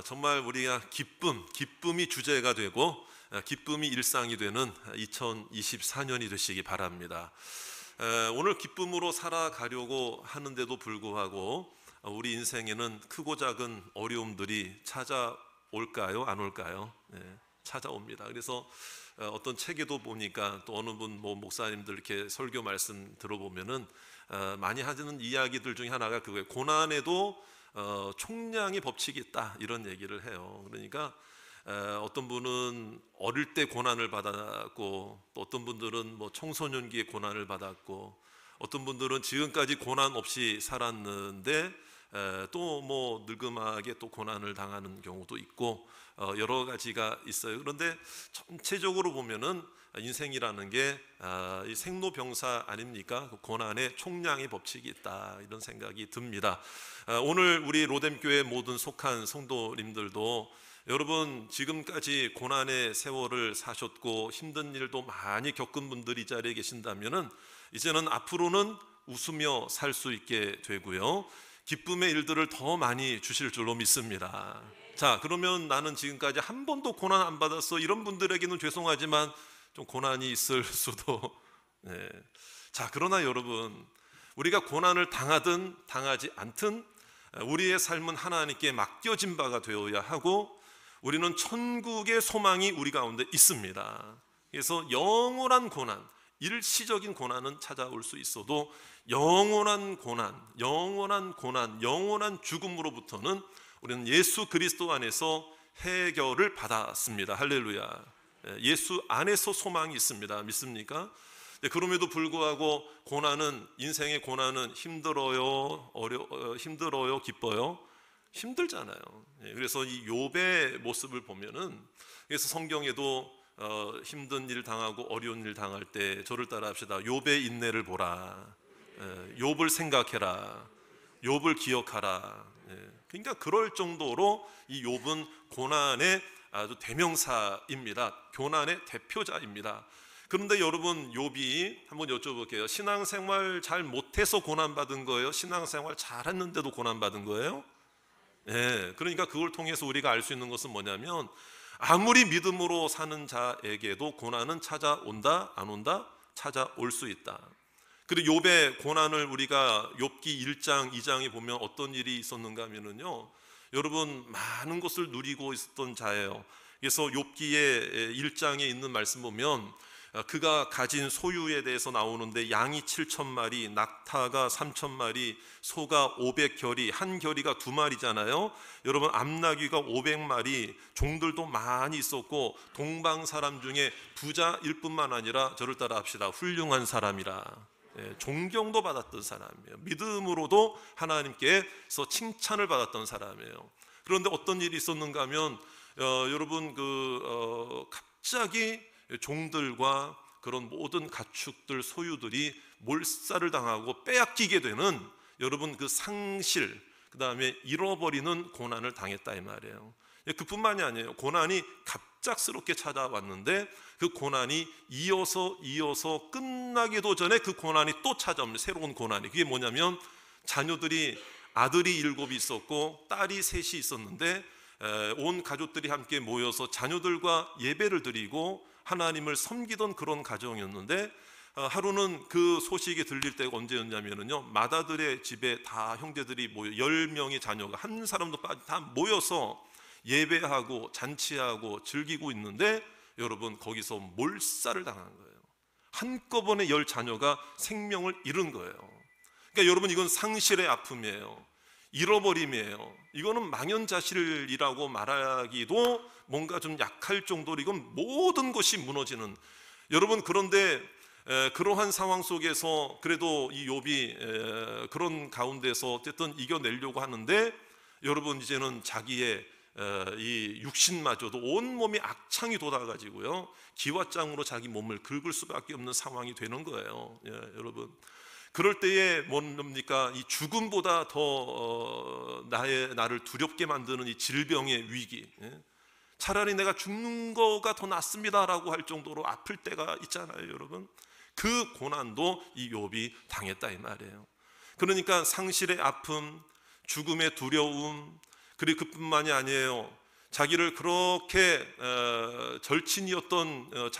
정말 우리가 기쁨이 주제가 되고 기쁨이 일상이 되는 2024년이 되시기 바랍니다. 오늘 기쁨으로 살아가려고 하는데도 불구하고 우리 인생에는 크고 작은 어려움들이 찾아올까요? 안 올까요? 네, 찾아옵니다. 그래서 어떤 책에도 보니까 또 어느 분 목사님들 이렇게 설교 말씀 들어보면은 많이 하는 이야기들 중에 하나가 그거예요. 고난에도 총량의 법칙이 있다, 이런 얘기를 해요. 그러니까 어떤 분은 어릴 때 고난을 받았고, 또 어떤 분들은 청소년기에 고난을 받았고, 어떤 분들은 지금까지 고난 없이 살았는데 또 늙음하게 또 고난을 당하는 경우도 있고, 여러 가지가 있어요. 그런데 전체적으로 보면은 인생이라는 게 이 생로병사 아닙니까? 고난의 총량의 법칙이 있다, 이런 생각이 듭니다. 오늘 우리 로뎀교회 모든 속한 성도님들도 여러분 지금까지 고난의 세월을 사셨고 힘든 일도 많이 겪은 분들이 이 자리에 계신다면은 이제는 앞으로는 웃으며 살 수 있게 되고요, 기쁨의 일들을 더 많이 주실 줄로 믿습니다. 자, 그러면 나는 지금까지 한 번도 고난 안 받았어, 이런 분들에게는 죄송하지만 좀 고난이 있을 수도. 네. 자, 그러나 여러분, 우리가 고난을 당하든 당하지 않든 우리의 삶은 하나님께 맡겨진 바가 되어야 하고, 우리는 천국의 소망이 우리 가운데 있습니다. 그래서 영원한 고난, 일시적인 고난은 찾아올 수 있어도 영원한 고난, 영원한 죽음으로부터는 우리는 예수 그리스도 안에서 해결을 받았습니다. 할렐루야. 예수 안에서 소망이 있습니다. 믿습니까? 그럼에도 불구하고 인생의 고난은 힘들어요, 힘들어요, 기뻐요? 힘들잖아요. 그래서 이 욥의 모습을 보면은, 그래서 성경에도 힘든 일 당하고 어려운 일 당할 때 저를 따라 합시다. 욥의 인내를 보라. 욥을 생각해라. 욥을 기억하라. 그러니까 그럴 정도로 이 욥은 고난의 아주 대명사입니다. 고난의 대표자입니다. 그런데 여러분, 욥이 한번 여쭤볼게요. 신앙생활 잘 못해서 고난받은 거예요? 신앙생활 잘했는데도 고난받은 거예요? 네, 그러니까 그걸 통해서 우리가 알 수 있는 것은 뭐냐면, 아무리 믿음으로 사는 자에게도 고난은 찾아온다, 안 온다? 찾아올 수 있다. 그리고 욥의 고난을 우리가 욥기 1장, 2장에 보면 어떤 일이 있었는가 하면은요, 여러분 많은 것을 누리고 있었던 자예요. 그래서 욥기의 1장에 있는 말씀 보면 그가 가진 소유에 대해서 나오는데, 양이 7,000마리, 낙타가 3,000마리, 소가 500결이, 한 결이가 2마리잖아요. 여러분, 암나귀가 500마리, 종들도 많이 있었고, 동방 사람 중에 부자일 뿐만 아니라 저를 따라 합시다. 훌륭한 사람이라. 존경도 받았던 사람이에요. 믿음으로도 하나님께서 칭찬을 받았던 사람이에요. 그런데 어떤 일이 있었는가 하면 여러분 갑자기 종들과 그런 모든 가축들, 소유들이 몰살을 당하고 빼앗기게 되는, 여러분 그 상실, 그 다음에 잃어버리는 고난을 당했다, 이 말이에요. 그뿐만이 아니에요. 고난이 갑작스럽게 찾아왔는데 그 고난이 이어서 끝나기도 전에 그 고난이 또 찾아옵니다. 새로운 고난이. 그게 뭐냐면, 아들이 7이 있었고 딸이 3이 있었는데 온 가족들이 함께 모여서 자녀들과 예배를 드리고 하나님을 섬기던 그런 가정이었는데, 하루는 그 소식이 들릴 때가 언제였냐면요, 맏아들의 집에 다 형제들이 모여 10명의 자녀가 한 사람도 빠지 다 모여서 예배하고 잔치하고 즐기고 있는데, 여러분 거기서 몰살을 당한 거예요. 한꺼번에 10 자녀가 생명을 잃은 거예요. 그러니까 여러분, 이건 상실의 아픔이에요. 잃어버림이에요. 이거는 망연자실이라고 말하기도 뭔가 좀 약할 정도로, 이건 모든 것이 무너지는. 여러분, 그런데 그러한 상황 속에서 그래도 이 욥이 그런 가운데서 어쨌든 이겨내려고 하는데, 여러분 이제는 자기의 이 육신마저도 온몸이 악창이 돋아가지고요, 기왓장으로 자기 몸을 긁을 수밖에 없는 상황이 되는 거예요. 여러분, 그럴 때에 뭡니까? 이 죽음보다 더 나를 두렵게 만드는 이 질병의 위기. 차라리 내가 죽는 거가 더 낫습니다라고 할 정도로 아플 때가 있잖아요, 여러분. 그 고난도 이 욥이 당했다, 이 말이에요. 그러니까 상실의 아픔, 죽음의 두려움, 그리고 그뿐만이 아니에요. 자기를 그렇게 절친이었던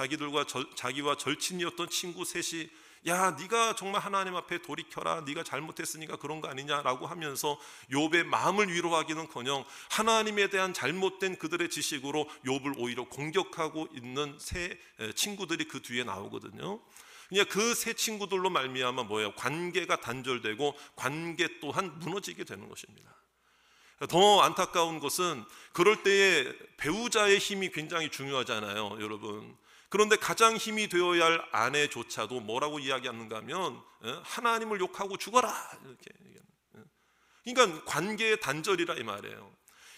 자기와 절친이었던 친구 셋이 야, 네가 정말 하나님 앞에 돌이켜라, 네가 잘못했으니까 그런 거 아니냐라고 하면서 욥의 마음을 위로하기는커녕 하나님에 대한 잘못된 그들의 지식으로 욥을 오히려 공격하고 있는 세 친구들이 그 뒤에 나오거든요. 그냥 그 세 친구들로 말미암아 뭐예요? 관계가 단절되고 관계 또한 무너지게 되는 것입니다. 더 안타까운 것은 그럴 때에 배우자의 힘이 굉장히 중요하잖아요, 여러분. 그런데 가장 힘이 되어야 할 아내조차도 뭐라고 이야기하는가 하면 하나님을 욕하고 죽어라, 이렇게. 그러니까 관계의 단절이라 이 말이에요.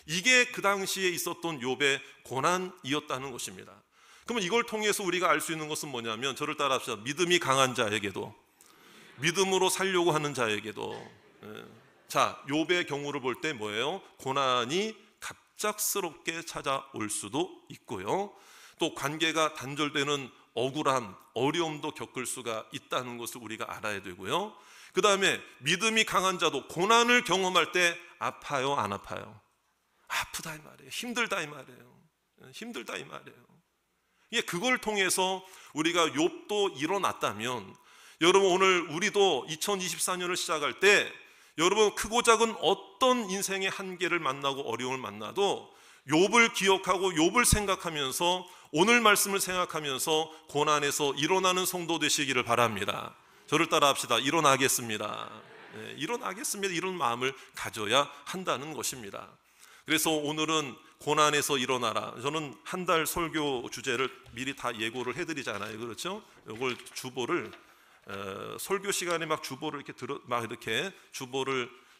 이게 그 당시에 있었던 욥의 고난이었다는 것입니다. 그러면 이걸 통해서 우리가 알 수 있는 것은 뭐냐면, 저를 따라합시다. 믿음이 강한 자에게도, 믿음으로 살려고 하는 자에게도, 자, 욥의 경우를 볼 때 뭐예요? 고난이 갑작스럽게 찾아올 수도 있고요, 또 관계가 단절되는 억울함, 어려움도 겪을 수가 있다는 것을 우리가 알아야 되고요. 그 다음에 믿음이 강한 자도 고난을 경험할 때 아파요, 안 아파요? 아프다 이 말이에요. 힘들다 이 말이에요. 힘들다 이 말이에요. 이게 그걸 통해서 우리가 욥도 일어났다면, 여러분 오늘 우리도 2024년을 시작할 때 여러분 크고 작은 어떤 인생의 한계를 만나고 어려움을 만나도 욥을 기억하고 욥을 생각하면서 오늘 말씀을 생각하면서 고난에서 일어나는 성도 되시기를 바랍니다. 저를 따라 합시다. 일어나겠습니다. 네, 일어나겠습니다. 이런 마음을 가져야 한다는 것입니다. 그래서 오늘은 고난에서 일어나라. 저는 한 달 설교 주제를 미리 다 예고를 해드리잖아요, 그렇죠? 이걸 주보를 설교 시간에 막 주보를 이렇게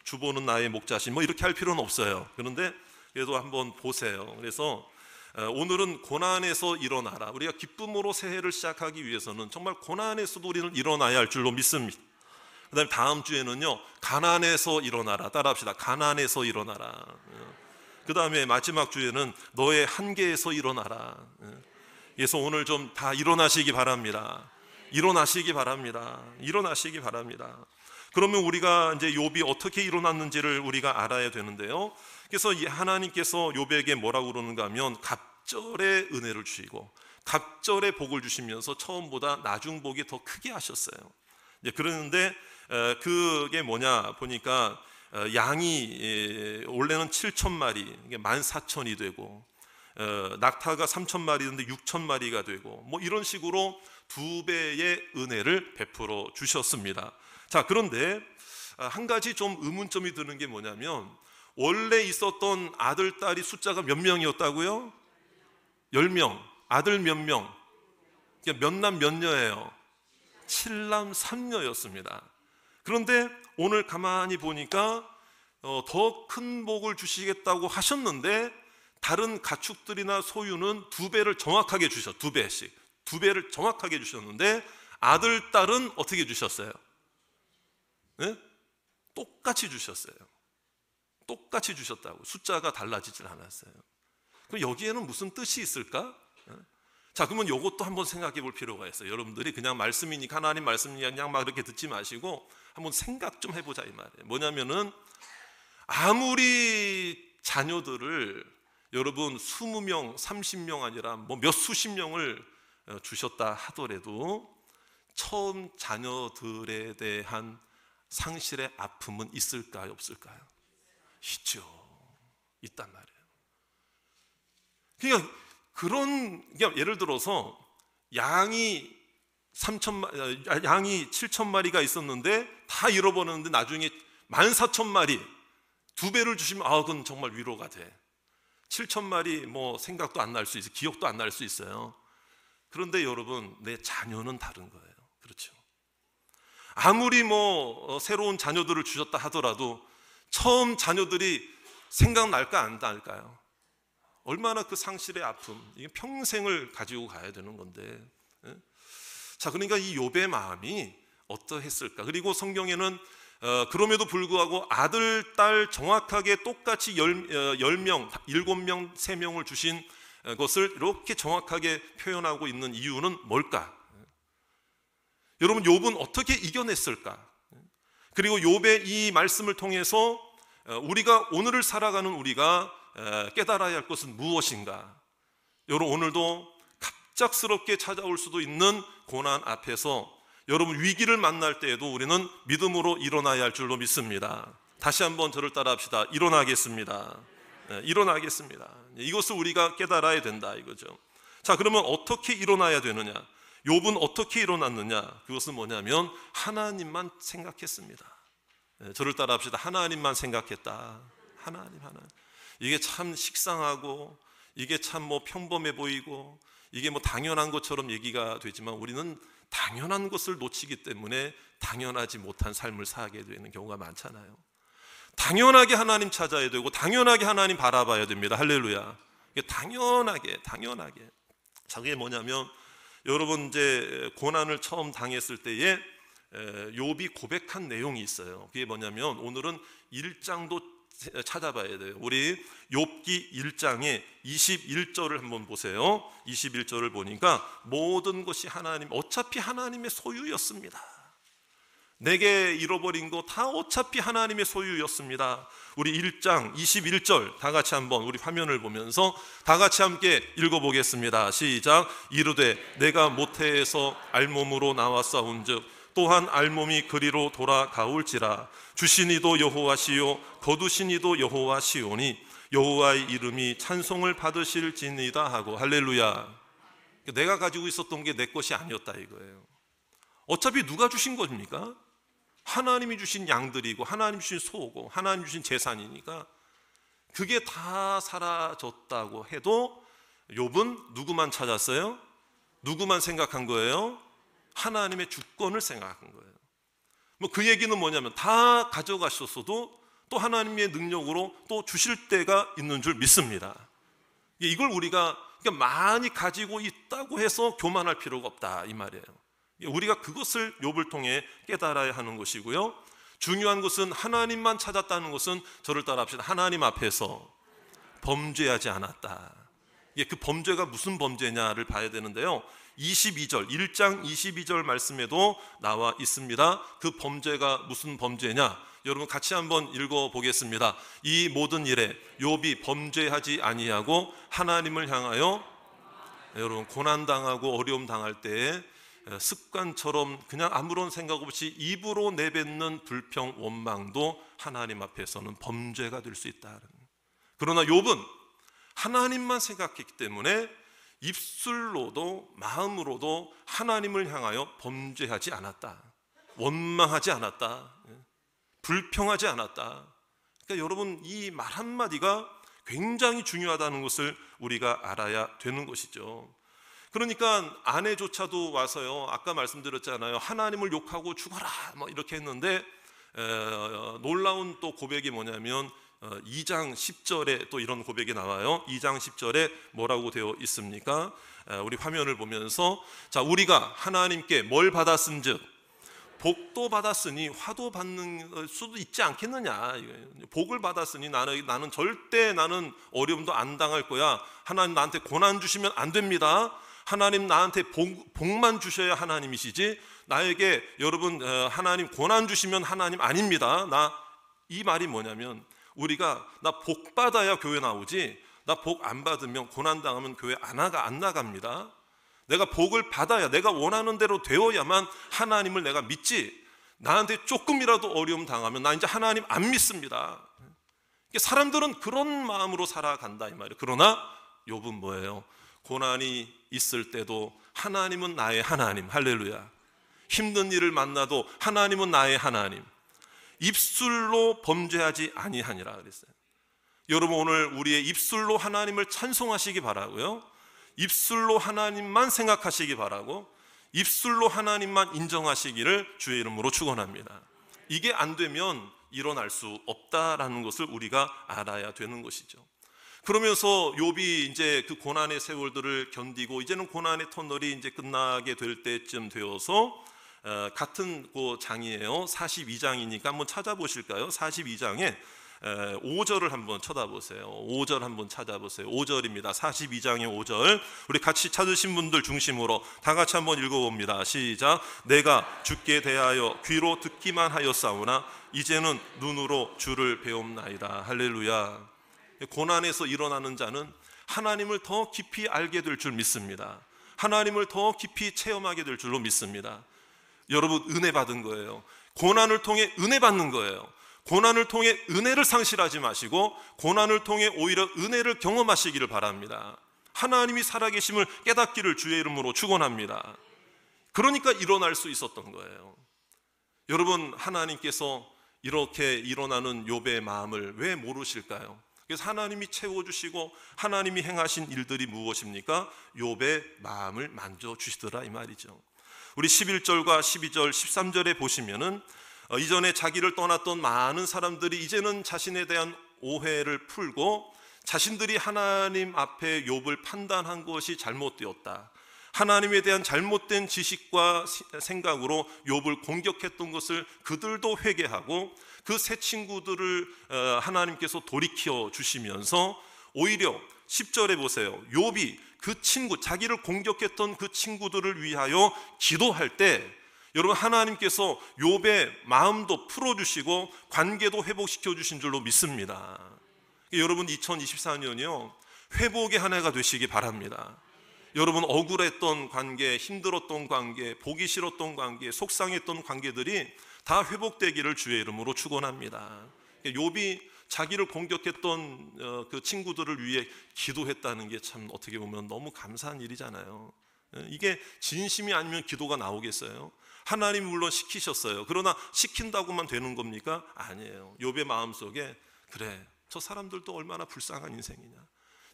주보는 나의 목자신 뭐 이렇게 할 필요는 없어요. 그런데 그래도 한번 보세요. 그래서 오늘은 고난에서 일어나라. 우리가 기쁨으로 새해를 시작하기 위해서는 정말 고난에서도 우리는 일어나야 할 줄로 믿습니다. 그 다음에 다음 주에는요, 가난에서 일어나라. 따라합시다. 가난에서 일어나라. 그 다음에 마지막 주에는 너의 한계에서 일어나라. 그래서 오늘 좀 다 일어나시기 바랍니다. 일어나시기 바랍니다. 일어나시기 바랍니다. 그러면 우리가 이제 욥이 어떻게 일어났는지를 우리가 알아야 되는데요. 그래서 하나님께서 욥에게 뭐라고 그러는가 하면 갑절의 은혜를 주시고 갑절의 복을 주시면서 처음보다 나중 복이 더 크게 하셨어요. 그러는데 그게 뭐냐 보니까 양이 원래는 7,000마리, 14,000이 되고 낙타가 3,000마리인데 6,000마리가 되고 뭐 이런 식으로 2배의 은혜를 베풀어 주셨습니다. 자, 그런데 한 가지 좀 의문점이 드는 게 뭐냐면, 원래 있었던 아들, 딸이 숫자가 몇 명이었다고요? 10명. 아들 몇 명? 몇 남 몇 녀예요? 7남 3녀였습니다. 그런데 오늘 가만히 보니까 더 큰 복을 주시겠다고 하셨는데 다른 가축들이나 소유는 2배를 정확하게 주셨어요. 2배씩. 2배를 정확하게 주셨는데 아들, 딸은 어떻게 주셨어요? 네? 똑같이 주셨어요. 똑같이 주셨다고. 숫자가 달라지질 않았어요. 그럼 여기에는 무슨 뜻이 있을까? 자, 그러면 이것도 한번 생각해 볼 필요가 있어요. 여러분들이 그냥 말씀이니까, 하나님 말씀이니까 그냥 막 이렇게 듣지 마시고 한번 생각 좀 해보자 이 말이에요. 뭐냐면은 아무리 자녀들을 여러분 20명, 30명 아니라 뭐 몇 수십 명을 주셨다 하더라도 처음 자녀들에 대한 상실의 아픔은 있을까요, 없을까요? 있죠. 있단 말이에요. 그러니까 예를 들어서 양이 7,000마리가 있었는데 다 잃어버렸는데 나중에 14,000마리 2배를 주시면 그건 정말 위로가 돼. 7,000마리 뭐 생각도 안 날 수 있어요. 기억도 안 날 수 있어요. 그런데 여러분, 내 자녀는 다른 거예요. 그렇죠? 아무리 뭐 새로운 자녀들을 주셨다 하더라도 처음 자녀들이 생각날까 안 날까요? 얼마나 그 상실의 아픔, 이게 평생을 가지고 가야 되는 건데. 자, 그러니까 이 욥의 마음이 어떠했을까? 그리고 성경에는 그럼에도 불구하고 아들, 딸 정확하게 똑같이 10명, 7명, 3명을 주신 것을 이렇게 정확하게 표현하고 있는 이유는 뭘까? 여러분, 욥은 어떻게 이겨냈을까? 그리고 욥의 이 말씀을 통해서 우리가 오늘을 살아가는 우리가 깨달아야 할 것은 무엇인가? 여러분, 오늘도 갑작스럽게 찾아올 수도 있는 고난 앞에서 여러분 위기를 만날 때에도 우리는 믿음으로 일어나야 할 줄로 믿습니다. 다시 한번 저를 따라합시다. 일어나겠습니다. 일어나겠습니다. 이것을 우리가 깨달아야 된다 이거죠. 자, 그러면 어떻게 일어나야 되느냐? 욥은 어떻게 일어났느냐? 그것은 뭐냐면 하나님만 생각했습니다. 저를 따라합시다. 하나님만 생각했다. 하나님. 이게 참 식상하고 이게 참 평범해 보이고 이게 당연한 것처럼 얘기가 되지만 우리는 당연한 것을 놓치기 때문에 당연하지 못한 삶을 살게 되는 경우가 많잖아요. 당연하게 하나님 찾아야 되고 당연하게 하나님 바라봐야 됩니다. 할렐루야. 당연하게. 자, 그게 뭐냐면 여러분 이제 고난을 처음 당했을 때에 욥이 고백한 내용이 있어요. 그게 뭐냐면 오늘은 1장도 찾아봐야 돼요. 우리 욥기 1장의 21절을 한번 보세요. 21절을 보니까 모든 것이 어차피 하나님의 소유였습니다. 내게 잃어버린 거 다 어차피 하나님의 소유였습니다. 우리 1장 21절 다 같이 한번 우리 화면을 보면서 다 같이 함께 읽어보겠습니다. 시작. 이르되 내가 모태에서 알몸으로 나왔사온즉 또한 알몸이 그리로 돌아가올지라. 주신 이도 여호와시요 거두신 이도 여호와시오니 여호와의 이름이 찬송을 받으실지니이다 하고. 할렐루야. 내가 가지고 있었던 게 내 것이 아니었다 이거예요. 어차피 누가 주신 겁니까? 하나님이 주신 양들이고 하나님 주신 소고 하나님 주신 재산이니까 그게 다 사라졌다고 해도 욥은 누구만 찾았어요? 누구만 생각한 거예요? 하나님의 주권을 생각한 거예요. 그 얘기는 뭐냐면 다 가져가셨어도 또 하나님의 능력으로 또 주실 때가 있는 줄 믿습니다. 이걸 우리가 많이 가지고 있다고 해서 교만할 필요가 없다 이 말이에요. 우리가 그것을 욥을 통해 깨달아야 하는 것이고요. 중요한 것은 하나님만 찾았다는 것은 저를 따라합시다. 하나님 앞에서 범죄하지 않았다. 그 범죄가 무슨 범죄냐를 봐야 되는데요. 22절 1장 22절 말씀에도 나와 있습니다. 그 범죄가 무슨 범죄냐? 여러분 같이 한번 읽어보겠습니다. 이 모든 일에 욥이 범죄하지 아니하고 하나님을 향하여 여러분 고난당하고 어려움 당할 때에 습관처럼 그냥 아무런 생각 없이 입으로 내뱉는 불평 원망도 하나님 앞에서는 범죄가 될 수 있다. 그러나 욥은 하나님만 생각했기 때문에 입술로도 마음으로도 하나님을 향하여 범죄하지 않았다. 원망하지 않았다. 불평하지 않았다. 그러니까 여러분 이 말 한마디가 굉장히 중요하다는 것을 우리가 알아야 되는 것이죠. 그러니까 아내조차도 와서요, 아까 말씀드렸잖아요, 하나님을 욕하고 죽어라 이렇게 했는데 놀라운 또 고백이 뭐냐면 2장 10절에 또 이런 고백이 나와요. 2장 10절에 뭐라고 되어 있습니까? 우리 화면을 보면서 자, 우리가 하나님께 뭘 받았은즉 복도 받았으니 화도 받는 수도 있지 않겠느냐. 복을 받았으니 나는 절대 나는 어려움도 안 당할 거야. 하나님 나한테 고난 주시면 안 됩니다. 하나님 나한테 복만 주셔야 하나님이시지 나에게 여러분 하나님 고난 주시면 하나님 아닙니다. 이 말이 뭐냐면 우리가 나 복 받아야 교회 나오지 나 복 안 받으면 고난 당하면 교회 안 나갑니다. 내가 복을 받아야 내가 원하는 대로 되어야만 하나님을 내가 믿지 나한테 조금이라도 어려움 당하면 나 이제 하나님 안 믿습니다. 사람들은 그런 마음으로 살아간다 이 말이에요. 그러나 욥은 뭐예요? 고난이 있을 때도 하나님은 나의 하나님. 할렐루야. 힘든 일을 만나도 하나님은 나의 하나님. 입술로 범죄하지 아니하니라 그랬어요. 여러분 오늘 우리의 입술로 하나님을 찬송하시기 바라고요. 입술로 하나님만 생각하시기 바라고 입술로 하나님만 인정하시기를 주의 이름으로 축원합니다. 이게 안 되면 일어날 수 없다라는 것을 우리가 알아야 되는 것이죠. 그러면서 욥이 이제 그 고난의 세월들을 견디고 이제는 고난의 터널이 이제 끝나게 될 때쯤 되어서 같은 그 장이에요. 42장이니까 한번 찾아보실까요? 42장에 5절을 한번 쳐다보세요. 5절 한번 찾아보세요. 5절입니다. 42장의 5절. 우리 같이 찾으신 분들 중심으로 다 같이 한번 읽어봅니다. 시작. 내가 주께 대하여 귀로 듣기만 하였사오나 이제는 눈으로 주를 배움나이다. 할렐루야. 고난에서 일어나는 자는 하나님을 더 깊이 알게 될 줄 믿습니다. 하나님을 더 깊이 체험하게 될 줄로 믿습니다. 여러분, 은혜 받은 거예요. 고난을 통해 은혜 받는 거예요. 고난을 통해 은혜를 상실하지 마시고 고난을 통해 오히려 은혜를 경험하시기를 바랍니다. 하나님이 살아계심을 깨닫기를 주의 이름으로 축원합니다. 그러니까 일어날 수 있었던 거예요. 여러분, 하나님께서 이렇게 일어나는 욥의 마음을 왜 모르실까요? 그래서 하나님이 채워주시고 하나님이 행하신 일들이 무엇입니까? 욥의 마음을 만져주시더라 이 말이죠. 우리 11절과 12절, 13절에 보시면은 이전에 자기를 떠났던 많은 사람들이 이제는 자신에 대한 오해를 풀고 자신들이 하나님 앞에 욥을 판단한 것이 잘못되었다, 하나님에 대한 잘못된 지식과 생각으로 욥을 공격했던 것을 그들도 회개하고 그 새 친구들을 하나님께서 돌이켜 주시면서 오히려 10절에 보세요. 욥이 그 친구, 자기를 공격했던 그 친구들을 위하여 기도할 때 여러분, 하나님께서 욥의 마음도 풀어주시고 관계도 회복시켜 주신 줄로 믿습니다. 여러분, 2024년이요 회복의 한 해가 되시기 바랍니다. 여러분, 억울했던 관계, 힘들었던 관계, 보기 싫었던 관계, 속상했던 관계들이 다 회복되기를 주의 이름으로 축원합니다. 욥이 자기를 공격했던 그 친구들을 위해 기도했다는 게 참 어떻게 보면 너무 감사한 일이잖아요. 이게 진심이 아니면 기도가 나오겠어요? 하나님이 물론 시키셨어요. 그러나 시킨다고만 되는 겁니까? 아니에요. 욥의 마음속에 그래, 저 사람들도 얼마나 불쌍한 인생이냐,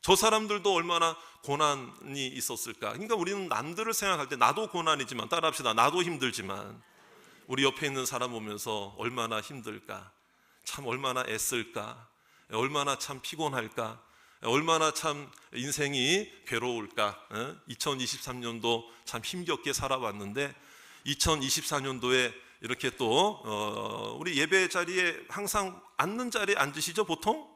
저 사람들도 얼마나 고난이 있었을까. 그러니까 우리는 남들을 생각할 때 나도 고난이지만, 따라합시다, 나도 힘들지만 우리 옆에 있는 사람 보면서 얼마나 힘들까, 참 얼마나 애쓸까, 얼마나 참 피곤할까, 얼마나 참 인생이 괴로울까. 2023년도 참 힘겹게 살아왔는데 2024년도에 이렇게 또 우리 예배 자리에 항상 앉는 자리에 앉으시죠 보통?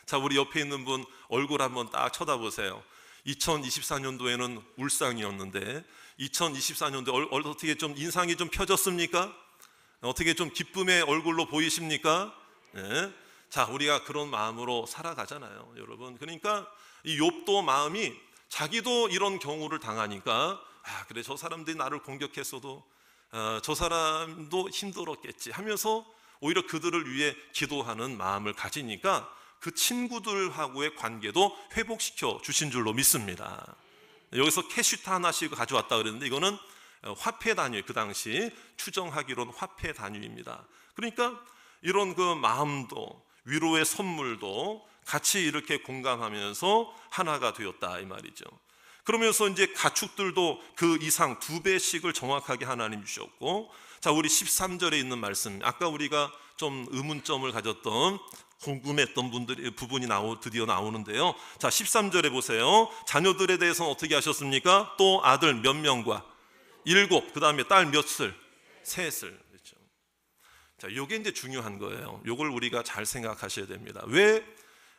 자, 우리 옆에 있는 분 얼굴 한번 딱 쳐다보세요. 2024년도에는 울상이었는데 2024년도에 어떻게 좀 인상이 좀 펴졌습니까? 어떻게 좀 기쁨의 얼굴로 보이십니까? 네. 자, 우리가 그런 마음으로 살아가잖아요, 여러분. 그러니까 이 욥도 마음이, 자기도 이런 경우를 당하니까 그래, 저 사람들이 나를 공격했어도 저 사람도 힘들었겠지 하면서 오히려 그들을 위해 기도하는 마음을 가지니까 그 친구들하고의 관계도 회복시켜 주신 줄로 믿습니다. 여기서 캐시트 하나씩 가져왔다 그랬는데 이거는 화폐 단위, 그 당시 추정하기로는 화폐 단위입니다. 그러니까 이런 그 마음도, 위로의 선물도 같이 이렇게 공감하면서 하나가 되었다 이 말이죠. 그러면서 이제 가축들도 그 이상 2배씩을 정확하게 하나님 주셨고, 자, 우리 13절에 있는 말씀, 아까 우리가 좀 의문점을 가졌던, 궁금했던 부분이 드디어 나오는데요. 자, 13절에 보세요. 자녀들에 대해서는 어떻게 하셨습니까? 또 아들 몇 명과 7, 그 다음에 딸 몇을? 3을. 그렇죠. 자, 이게 이제 중요한 거예요. 이걸 우리가 잘 생각하셔야 됩니다. 왜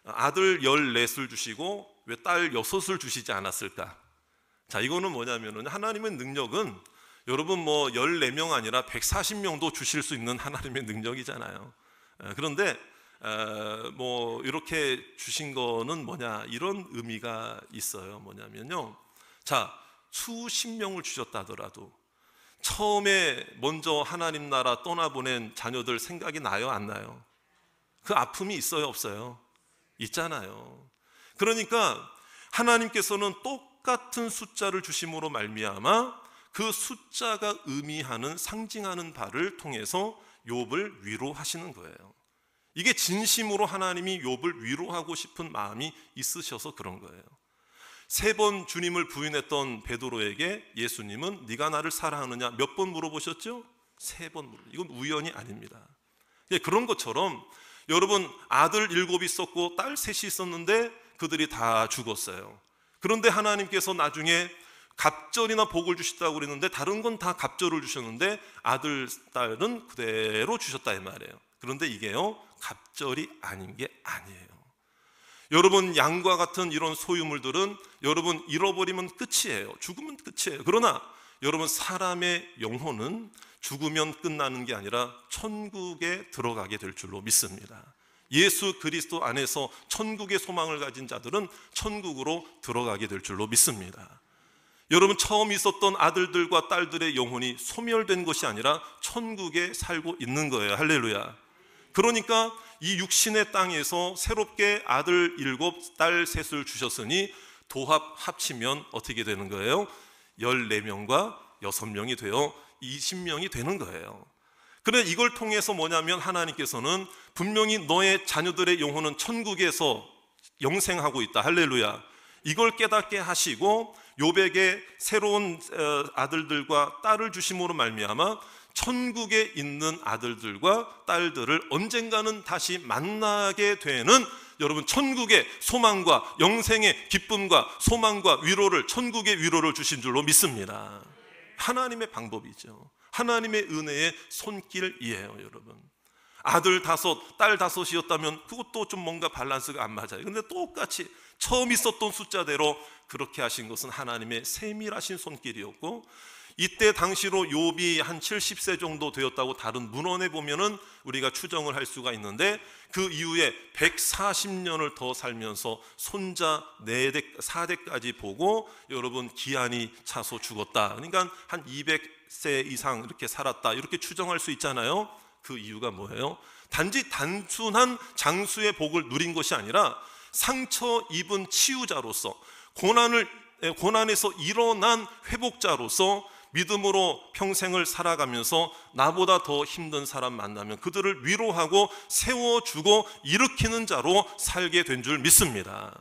아들 14을 주시고 왜 딸 6을 주시지 않았을까? 자, 이거는 뭐냐면은 하나님의 능력은 여러분 뭐 14명 아니라 140명도 주실 수 있는 하나님의 능력이잖아요. 그런데 뭐 이렇게 주신 거는 뭐냐, 이런 의미가 있어요. 뭐냐면요, 자, 수십 명을 주셨다 하더라도 처음에 먼저 하나님 나라 떠나보낸 자녀들 생각이 나요, 안 나요? 그 아픔이 있어요, 없어요? 있잖아요. 그러니까 하나님께서는 똑같은 숫자를 주심으로 말미암아 그 숫자가 의미하는, 상징하는 바를 통해서 욥을 위로하시는 거예요. 이게 진심으로 하나님이 욥을 위로하고 싶은 마음이 있으셔서 그런 거예요. 3번 주님을 부인했던 베드로에게 예수님은 네가 나를 사랑하느냐 몇 번 물어보셨죠? 3번 물어보셨죠. 이건 우연이 아닙니다. 그런 것처럼 여러분, 아들 7이 있었고 딸 3이 있었는데 그들이 다 죽었어요. 그런데 하나님께서 나중에 갑절이나 복을 주셨다고 그랬는데 다른 건 다 갑절을 주셨는데 아들, 딸은 그대로 주셨다 이 말이에요. 그런데 이게요, 갑절이 아닌 게 아니에요. 여러분, 양과 같은 이런 소유물들은 여러분 잃어버리면 끝이에요. 죽으면 끝이에요. 그러나 여러분, 사람의 영혼은 죽으면 끝나는 게 아니라 천국에 들어가게 될 줄로 믿습니다. 예수 그리스도 안에서 천국의 소망을 가진 자들은 천국으로 들어가게 될 줄로 믿습니다. 여러분, 처음 있었던 아들들과 딸들의 영혼이 소멸된 것이 아니라 천국에 살고 있는 거예요. 할렐루야. 그러니까 이 육신의 땅에서 새롭게 아들 7, 딸 3을 주셨으니 합치면 어떻게 되는 거예요? 14명과 6명이 되어 20명이 되는 거예요. 그래, 이걸 통해서 뭐냐면 하나님께서는 분명히 너의 자녀들의 영혼은 천국에서 영생하고 있다. 할렐루야. 이걸 깨닫게 하시고 욥에게 새로운 아들들과 딸을 주심으로 말미암아 천국에 있는 아들들과 딸들을 언젠가는 다시 만나게 되는, 여러분, 천국의 소망과 영생의 기쁨과 소망과 위로를, 천국의 위로를 주신 줄로 믿습니다. 하나님의 방법이죠. 하나님의 은혜의 손길이에요. 여러분, 아들 5, 딸 5이었다면 그것도 좀 뭔가 밸런스가 안 맞아요. 근데 똑같이 처음 있었던 숫자대로 그렇게 하신 것은 하나님의 세밀하신 손길이었고, 이때 당시로 욥이 한 70세 정도 되었다고 다른 문헌에 보면은 우리가 추정을 할 수가 있는데, 그 이후에 140년을 더 살면서 손자 4대까지 보고 여러분 기한이 차서 죽었다. 그러니까 한 200세 이상 이렇게 살았다, 이렇게 추정할 수 있잖아요. 그 이유가 뭐예요? 단지 단순한 장수의 복을 누린 것이 아니라 상처 입은 치유자로서, 고난에서 일어난 회복자로서 믿음으로 평생을 살아가면서 나보다 더 힘든 사람 만나면 그들을 위로하고 세워주고 일으키는 자로 살게 된 줄 믿습니다.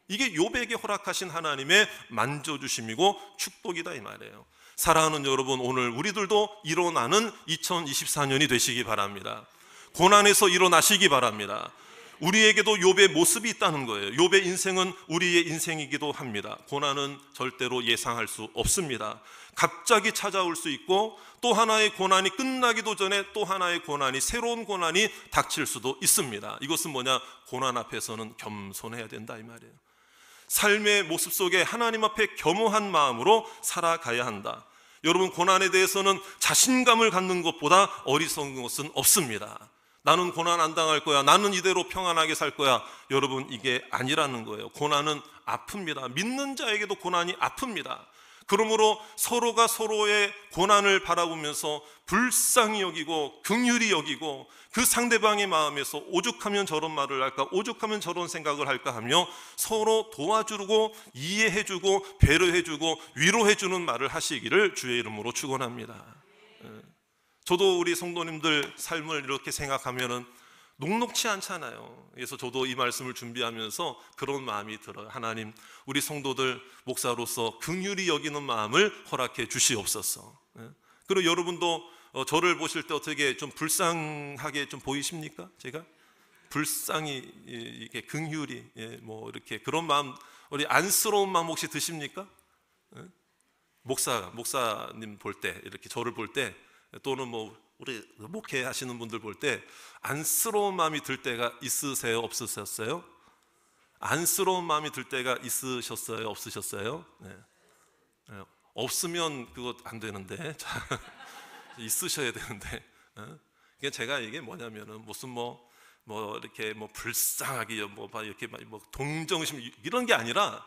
이게 욥에게 허락하신 하나님의 만져주심이고 축복이다, 이 말이에요. 사랑하는 여러분, 오늘 우리들도 일어나는 2024년이 되시기 바랍니다. 고난에서 일어나시기 바랍니다. 우리에게도 욥의 모습이 있다는 거예요. 욥의 인생은 우리의 인생이기도 합니다. 고난은 절대로 예상할 수 없습니다. 갑자기 찾아올 수 있고, 또 하나의 고난이 끝나기도 전에 또 하나의 고난이, 새로운 고난이 닥칠 수도 있습니다. 이것은 뭐냐? 고난 앞에서는 겸손해야 된다, 이 말이에요. 삶의 모습 속에 하나님 앞에 겸허한 마음으로 살아가야 한다. 여러분, 고난에 대해서는 자신감을 갖는 것보다 어리석은 것은 없습니다. 나는 고난 안 당할 거야, 나는 이대로 평안하게 살 거야. 여러분, 이게 아니라는 거예요. 고난은 아픕니다. 믿는 자에게도 고난이 아픕니다. 그러므로 서로가 서로의 고난을 바라보면서 불쌍히 여기고 긍휼히 여기고, 그 상대방의 마음에서 오죽하면 저런 말을 할까, 오죽하면 저런 생각을 할까 하며 서로 도와주고 이해해주고 배려해주고 위로해주는 말을 하시기를 주의 이름으로 축원합니다. 저도 우리 성도님들 삶을 이렇게 생각하면은 녹록치 않잖아요. 그래서 저도 이 말씀을 준비하면서 그런 마음이 들어요. 하나님, 우리 성도들 목사로서 긍휼히 여기는 마음을 허락해 주시옵소서. 그리고 여러분도 저를 보실 때 어떻게 좀 불쌍하게 좀 보이십니까? 제가 불쌍히, 이게 긍휼히, 뭐 이렇게 그런 마음, 우리 안쓰러운 마음 혹시 드십니까? 목사님 볼 때, 이렇게 저를 볼 때, 또는 뭐 우리 목회 하시는 분들 볼 때 안쓰러운 마음이 들 때가 있으세요? 없으셨어요? 안쓰러운 마음이 들 때가 있으셨어요? 없으셨어요? 네. 없으면 그거 안 되는데 있으셔야 되는데, 그게 제가 이게 뭐냐면은 무슨 뭐 이렇게 뭐 불쌍하게 뭐 이렇게 뭐 동정심 이런 게 아니라,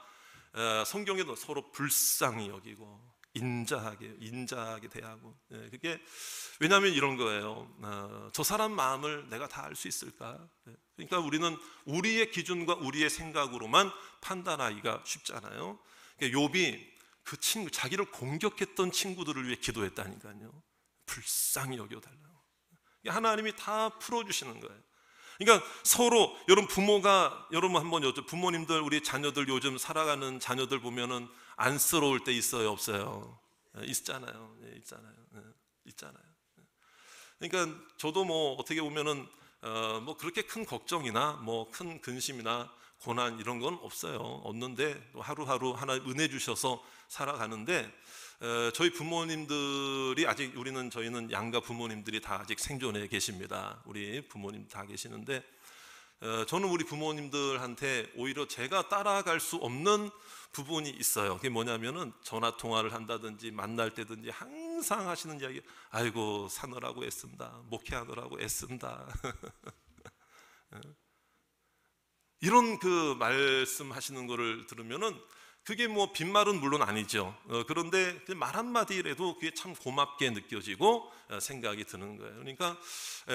성경에도 서로 불쌍히 여기고 인자하게 대하고, 그게 왜냐하면 이런 거예요. 저 사람 마음을 내가 다 알 수 있을까? 그러니까 우리는 우리의 기준과 우리의 생각으로만 판단하기가 쉽잖아요. 그러니까 욥이 그 친구, 자기를 공격했던 친구들을 위해 기도했다니까요. 불쌍히 여겨달라고. 하나님이 다 풀어주시는 거예요. 그러니까 서로, 여러분 부모가, 여러분 한번 부모님들, 우리 자녀들 요즘 살아가는 자녀들 보면은 안쓰러울 때 있어요, 없어요? 있잖아요. 있잖아요. 그러니까 저도 뭐 어떻게 보면은 뭐 그렇게 큰 걱정이나 뭐 큰 근심이나 고난 이런 건 없어요. 없는데 하루하루 하나님 은혜 주셔서 살아가는데, 저희 부모님들이 저희는 양가 부모님들이 다 아직 생존해 계십니다. 우리 부모님 다 계시는데, 저는 우리 부모님들한테 오히려 제가 따라갈 수 없는 부분이 있어요. 그게 뭐냐면은 전화 통화를 한다든지 만날 때든지 항상 하시는 이야기, 아이고 사느라고 애쓴다, 목회하느라고 애쓴다. 이런 그 말씀하시는 거를 들으면은 그게 뭐 빈말은 물론 아니죠. 그런데 말 한마디라도 그게 참 고맙게 느껴지고 생각이 드는 거예요. 그러니까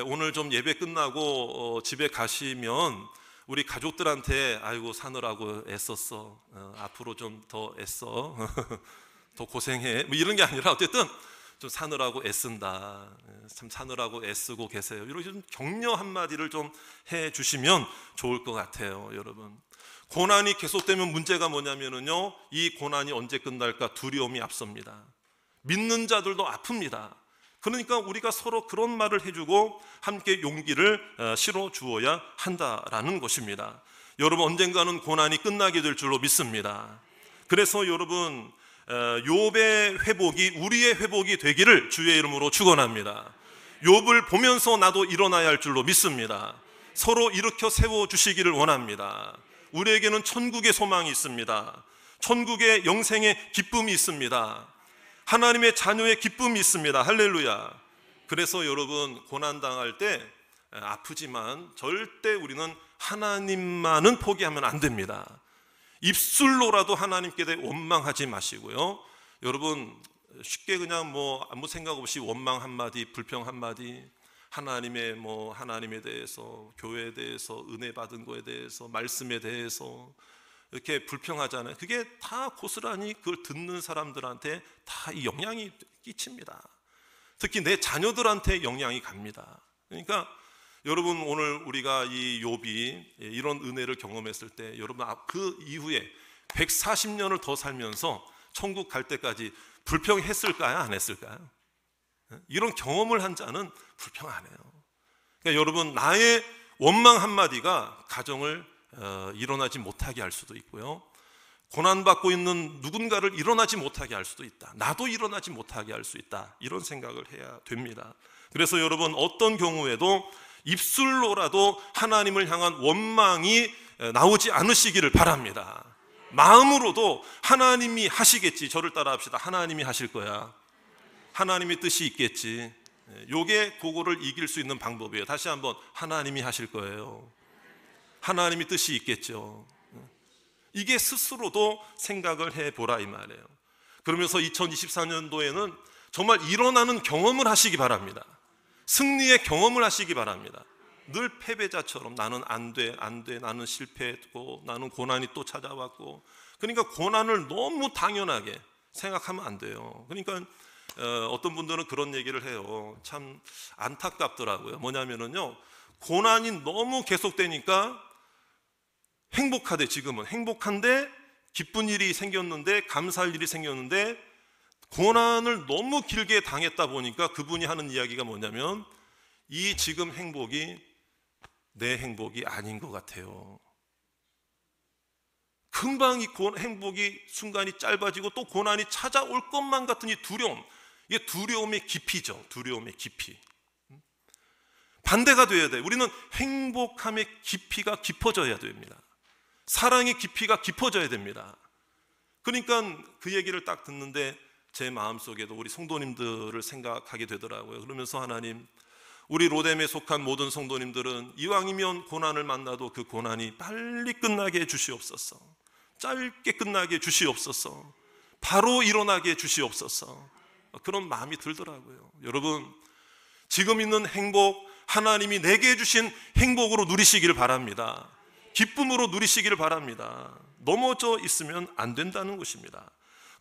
오늘 좀 예배 끝나고 집에 가시면 우리 가족들한테 아이고 사느라고 애썼어, 앞으로 좀 더 애써, 더 고생해, 뭐 이런 게 아니라 어쨌든 좀 사느라고 애쓴다, 참 사느라고 애쓰고 계세요, 이런 좀 격려 한마디를 좀 해주시면 좋을 것 같아요. 여러분, 고난이 계속되면 문제가 뭐냐면요, 이 고난이 언제 끝날까 두려움이 앞섭니다. 믿는 자들도 아픕니다. 그러니까 우리가 서로 그런 말을 해주고 함께 용기를 실어 주어야 한다라는 것입니다. 여러분, 언젠가는 고난이 끝나게 될 줄로 믿습니다. 그래서 여러분, 욥의 회복이 우리의 회복이 되기를 주의 이름으로 축원합니다. 욥을 보면서 나도 일어나야 할 줄로 믿습니다. 서로 일으켜 세워주시기를 원합니다. 우리에게는 천국의 소망이 있습니다. 천국의 영생의 기쁨이 있습니다. 하나님의 자녀의 기쁨이 있습니다. 할렐루야. 그래서 여러분, 고난당할 때 아프지만 절대 우리는 하나님만은 포기하면 안 됩니다. 입술로라도 하나님께 대해 원망하지 마시고요. 여러분, 쉽게 그냥 뭐 아무 생각 없이 원망 한마디, 불평 한마디, 하나님에 대해서, 교회에 대해서, 은혜 받은 거에 대해서, 말씀에 대해서 이렇게 불평하잖아요. 그게 다 고스란히 그걸 듣는 사람들한테 다 이 영향이 끼칩니다. 특히 내 자녀들한테 영향이 갑니다. 그러니까 여러분, 오늘 우리가 이 욥이 이런 은혜를 경험했을 때, 여러분 그 이후에 140년을 더 살면서 천국 갈 때까지 불평했을까요? 안 했을까요? 이런 경험을 한 자는 불평 안 해요. 그러니까 여러분, 나의 원망 한마디가 가정을 일어나지 못하게 할 수도 있고요, 고난받고 있는 누군가를 일어나지 못하게 할 수도 있다. 나도 일어나지 못하게 할 수 있다. 이런 생각을 해야 됩니다. 그래서 여러분, 어떤 경우에도 입술로라도 하나님을 향한 원망이 나오지 않으시기를 바랍니다. 마음으로도 하나님이 하시겠지, 저를 따라 합시다. 하나님이 하실 거야. 하나님의 뜻이 있겠지. 요게 그거를 이길 수 있는 방법이에요. 다시 한번, 하나님이 하실 거예요. 하나님의 뜻이 있겠죠. 이게 스스로도 생각을 해보라 이 말이에요. 그러면서 2024년도에는 정말 일어나는 경험을 하시기 바랍니다. 승리의 경험을 하시기 바랍니다. 늘 패배자처럼 나는 안 돼, 나는 실패했고, 나는 고난이 또 찾아왔고, 그러니까 고난을 너무 당연하게 생각하면 안 돼요. 그러니까 어떤 분들은 그런 얘기를 해요. 참 안타깝더라고요. 뭐냐면은요, 고난이 너무 계속되니까 행복하대. 지금은 행복한데 기쁜 일이 생겼는데, 감사할 일이 생겼는데, 고난을 너무 길게 당했다 보니까 그분이 하는 이야기가 뭐냐면, 이 지금 행복이 내 행복이 아닌 것 같아요. 금방 이 행복이 순간이 짧아지고 또 고난이 찾아올 것만 같은 이 두려움, 이게 두려움의 깊이죠. 두려움의 깊이. 반대가 돼야 돼. 우리는 행복함의 깊이가 깊어져야 됩니다. 사랑의 깊이가 깊어져야 됩니다. 그러니까 그 얘기를 딱 듣는데 제 마음속에도 우리 성도님들을 생각하게 되더라고요. 그러면서 하나님, 우리 로뎀에 속한 모든 성도님들은 이왕이면 고난을 만나도 그 고난이 빨리 끝나게 해 주시옵소서. 짧게 끝나게 해 주시옵소서. 바로 일어나게 해 주시옵소서. 그런 마음이 들더라고요. 여러분, 지금 있는 행복, 하나님이 내게 해주신 행복으로 누리시기를 바랍니다. 기쁨으로 누리시기를 바랍니다. 넘어져 있으면 안 된다는 것입니다.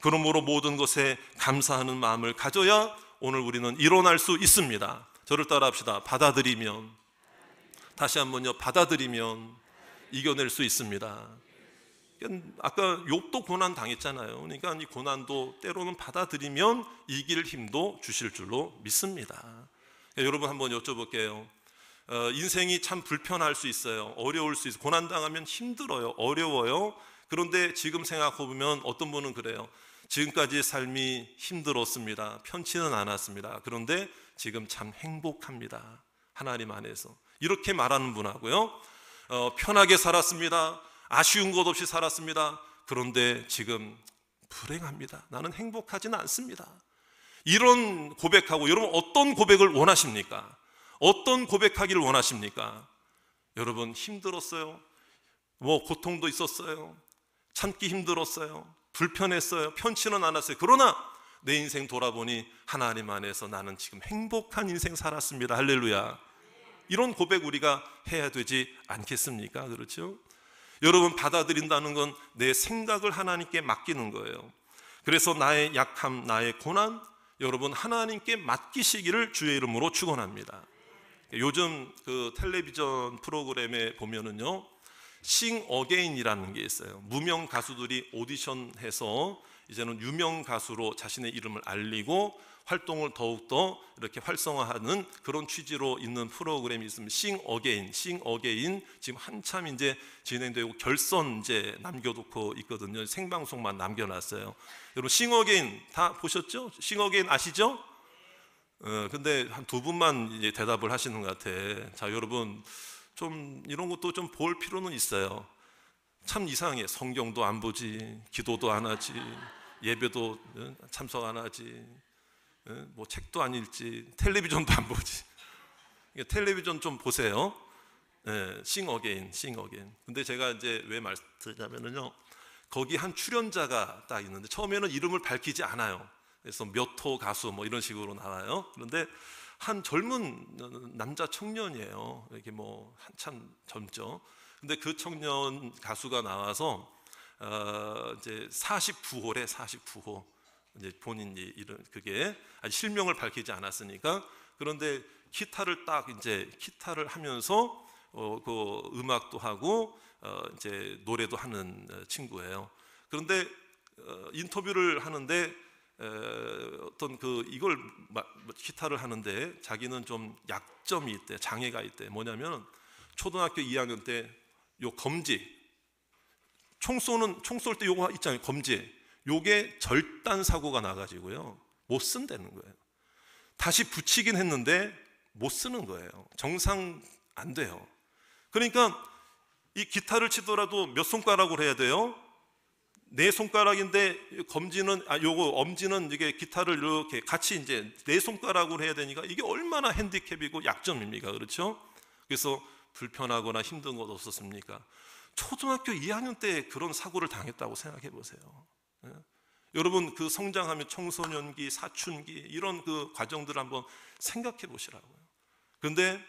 그러므로 모든 것에 감사하는 마음을 가져야 오늘 우리는 일어날 수 있습니다. 저를 따라 합시다. 받아들이면, 다시 한번요, 받아들이면 이겨낼 수 있습니다. 아까 욥도 고난 당했잖아요. 그러니까 이 고난도 때로는 받아들이면 이길 힘도 주실 줄로 믿습니다. 여러분, 한번 여쭤볼게요. 인생이 참 불편할 수 있어요. 어려울 수 있어요. 고난당하면 힘들어요. 어려워요. 그런데 지금 생각해보면 어떤 분은 그래요. 지금까지의 삶이 힘들었습니다. 편치는 않았습니다. 그런데 지금 참 행복합니다. 하나님 안에서. 이렇게 말하는 분하고요. 편하게 살았습니다. 아쉬운 것 없이 살았습니다. 그런데 지금 불행합니다. 나는 행복하지는 않습니다. 이런 고백하고, 여러분 어떤 고백을 원하십니까? 어떤 고백하기를 원하십니까? 여러분 힘들었어요. 고통도 있었어요. 참기 힘들었어요. 불편했어요. 편치는 않았어요. 그러나 내 인생 돌아보니 하나님 안에서 나는 지금 행복한 인생 살았습니다. 할렐루야. 이런 고백 우리가 해야 되지 않겠습니까? 그렇죠? 여러분, 받아들인다는 건 내 생각을 하나님께 맡기는 거예요. 그래서 나의 약함, 나의 고난, 여러분 하나님께 맡기시기를 주의 이름으로 축원합니다. 요즘 그 텔레비전 프로그램에 보면은요, 싱 어게인이라는 게 있어요. 무명 가수들이 오디션해서 이제는 유명 가수로 자신의 이름을 알리고 활동을 더욱더 이렇게 활성화하는 그런 취지로 있는 프로그램이 있습니다. 싱 어게인 지금 한참 이제 진행되고 결선 이제 남겨놓고 있거든요. 생방송만 남겨놨어요. 여러분 싱 어게인 다 보셨죠? 싱 어게인 아시죠? 근데 한 두 분만 이제 대답을 하시는 것 같아. 자, 여러분 좀 이런 것도 좀 볼 필요는 있어요. 참 이상해. 성경도 안 보지, 기도도 안 하지, 예배도 참석 안 하지, 뭐 책도 안 읽지, 텔레비전도 안 보지. 텔레비전 좀 보세요. 싱 어게인. 근데 제가 이제 왜 말씀드리냐면요, 거기 한 출연자가 딱 있는데 처음에는 이름을 밝히지 않아요. 그래서 몇 호 가수 뭐 이런 식으로 나와요. 그런데 한 젊은 남자 청년이에요. 이렇게 뭐 한참 젊죠. 근데 그 청년 가수가 나와서 이제 49호래, 49호. 이제 본인 이름, 그게 아직 실명을 밝히지 않았으니까. 그런데 기타를 하면서 그 음악도 하고 이제 노래도 하는 친구예요. 그런데 인터뷰를 하는데 어떤 이걸 기타를 하는데 자기는 좀 약점이 있대, 장애가 있대. 뭐냐면 초등학교 2학년 때 요 검지, 총 쏠 때 요거 있잖아요, 검지. 요게 절단 사고가 나가지고요, 못 쓴다는 거예요. 다시 붙이긴 했는데 못 쓰는 거예요. 정상 안 돼요. 그러니까 이 기타를 치더라도 몇 손가락으로 해야 돼요? 네 손가락인데 엄지는 이게 기타를 이렇게 같이 이제 네 손가락으로 해야 되니까 이게 얼마나 핸디캡이고 약점입니까? 그렇죠? 그래서 불편하거나 힘든 것 없었습니까? 초등학교 2학년 때 그런 사고를 당했다고 생각해 보세요. 여러분 그 성장하면 청소년기, 사춘기 이런 그 과정들을 한번 생각해 보시라고요. 그런데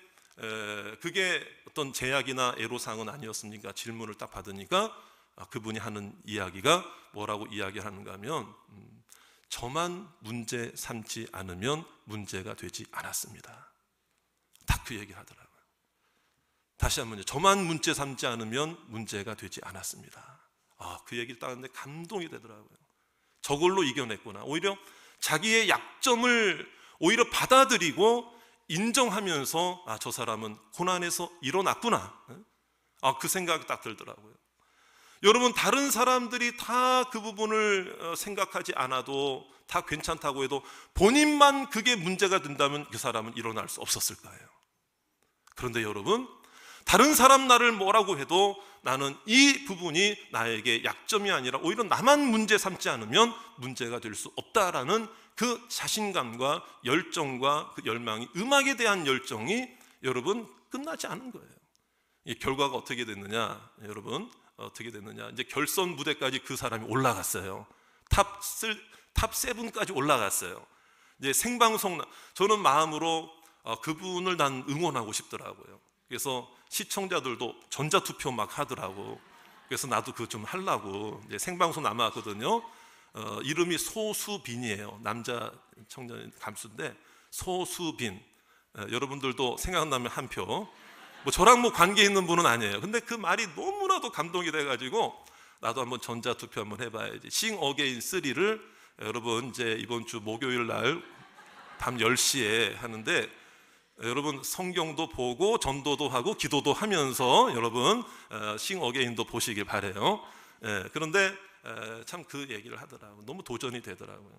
그게 어떤 제약이나 애로사항은 아니었습니까? 질문을 딱 받으니까 그분이 하는 이야기가 뭐라고 이야기하는가 하면 저만 문제 삼지 않으면 문제가 되지 않았습니다. 딱 그 얘기를 하더라고요. 다시 한번요. 저만 문제 삼지 않으면 문제가 되지 않았습니다. 그 얘기를 딱 하는데 감동이 되더라고요. 저걸로 이겨냈구나. 오히려 자기의 약점을 오히려 받아들이고 인정하면서 저 사람은 고난에서 일어났구나. 그 생각이 딱 들더라고요. 여러분 다른 사람들이 다 그 부분을 생각하지 않아도 다 괜찮다고 해도 본인만 그게 문제가 된다면 그 사람은 일어날 수 없었을 거예요. 그런데 여러분 다른 사람 나를 뭐라고 해도 나는 이 부분이 나에게 약점이 아니라 오히려 나만 문제 삼지 않으면 문제가 될 수 없다라는 그 자신감과 열정과 그 열망이, 음악에 대한 열정이 여러분 끝나지 않은 거예요. 이 결과가 어떻게 됐느냐, 여러분 어떻게 됐느냐, 이제 결선 무대까지 그 사람이 올라갔어요. 탑 7까지 올라갔어요. 이제 생방송, 저는 마음으로 그분을 난 응원하고 싶더라고요. 그래서 시청자들도 전자투표 막 하더라고. 그래서 나도 그거 좀 하려고 이제 생방송 남았거든요. 이름이 소수빈이에요. 남자 청년 감수인데 소수빈. 여러분들도 생각나면 한 표. 뭐 저랑 뭐 관계 있는 분은 아니에요. 근데 그 말이 너무나도 감동이 돼가지고 나도 한번 전자투표 한번 해봐야지. 싱 어게인 3를 여러분 이제 이번 주 목요일 날 밤 10시에 하는데 여러분 성경도 보고 전도도 하고 기도도 하면서 여러분 싱 어게인도 보시길 바래요. 그런데 참 그 얘기를 하더라고요. 너무 도전이 되더라고요.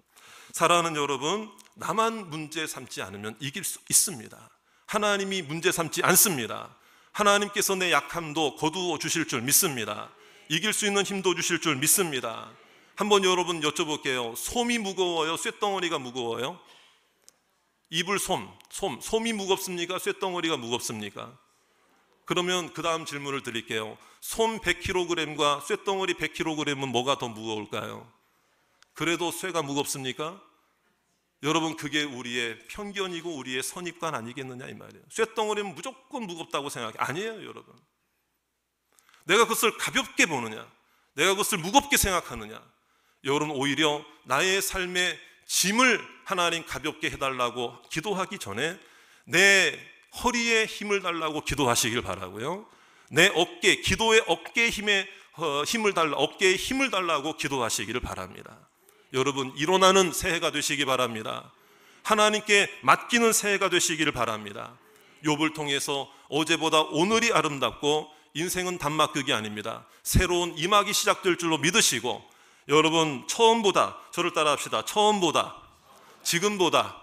사랑하는 여러분, 나만 문제 삼지 않으면 이길 수 있습니다. 하나님이 문제 삼지 않습니다. 하나님께서 내 약함도 거두어 주실 줄 믿습니다. 이길 수 있는 힘도 주실 줄 믿습니다. 한번 여러분 여쭤볼게요. 솜이 무거워요? 쇳덩어리가 무거워요? 이불 솜이 무겁습니까? 쇳덩어리가 무겁습니까? 그러면 그 다음 질문을 드릴게요. 솜 100kg과 쇳덩어리 100kg은 뭐가 더 무거울까요? 그래도 쇠가 무겁습니까? 여러분, 그게 우리의 편견이고 우리의 선입관 아니겠느냐 이 말이에요. 쇳덩어리는 무조건 무겁다고 생각해. 아니에요, 여러분. 내가 그것을 가볍게 보느냐, 내가 그것을 무겁게 생각하느냐, 여러분 오히려 나의 삶의 짐을 하나님 가볍게 해달라고 기도하기 전에 내 허리에 힘을 달라고 기도하시길 바라고요. 내 어깨, 기도의 어깨에 어깨에 힘을 달라고 기도하시기를 바랍니다. 여러분, 일어나는 새해가 되시기 바랍니다. 하나님께 맡기는 새해가 되시기를 바랍니다. 욥을 통해서 어제보다 오늘이 아름답고 인생은 단막극이 아닙니다. 새로운 임학이 시작될 줄로 믿으시고, 여러분 처음보다, 저를 따라 합시다. 처음보다, 지금보다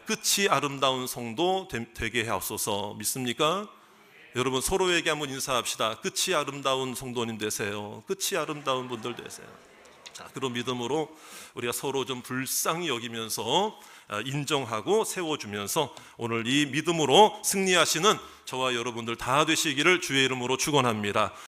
끝이 아름다운 성도 되게 하옵소서. 믿습니까? 여러분 서로에게 한번 인사합시다. 끝이 아름다운 성도님 되세요. 끝이 아름다운 분들 되세요. 자, 그런 믿음으로 우리가 서로 좀 불쌍히 여기면서 인정하고 세워주면서 오늘 이 믿음으로 승리하시는 저와 여러분들 다 되시기를 주의 이름으로 축원합니다.